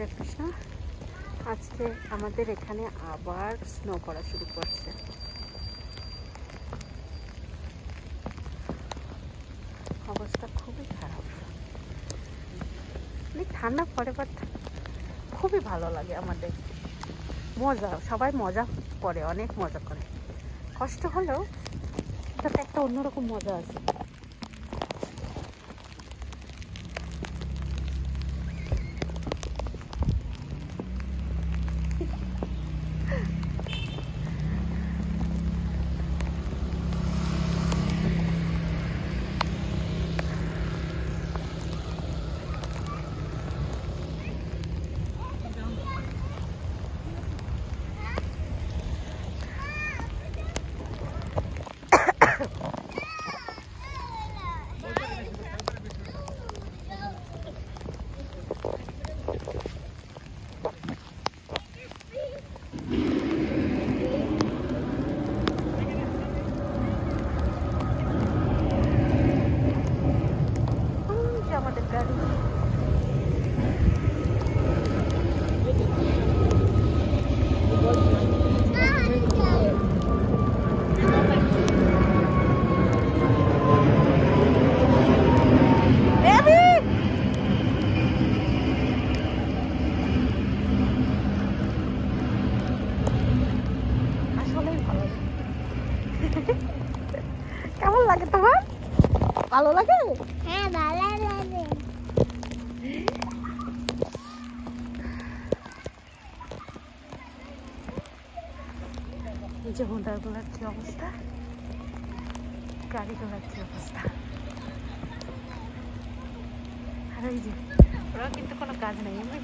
হরে কৃষ্ণ। আজকে আমাদের এখানে আবার স্নো পড়া শুরু করছে। অবস্থা খুবই খারাপ। ঠান্ডা পড়ে বাট খুবই ভালো লাগে আমাদের। মজা, সবাই মজা করে, অনেক মজা করে। কষ্ট হলেও এটাতে একটা অন্যরকম মজা আছে। আমাদের গাড়ি আসলেই ভালো। কেমন লাগে তোমার? ভালো লাগে? হ্যাঁ, ভালো লাগে। এই যে হোন্ডাগুলোর কি অবস্থা, গাড়িগুলোর কি অবস্থা। আর এই যে ওরা কিন্তু কোনো কাজ নেই, এমনি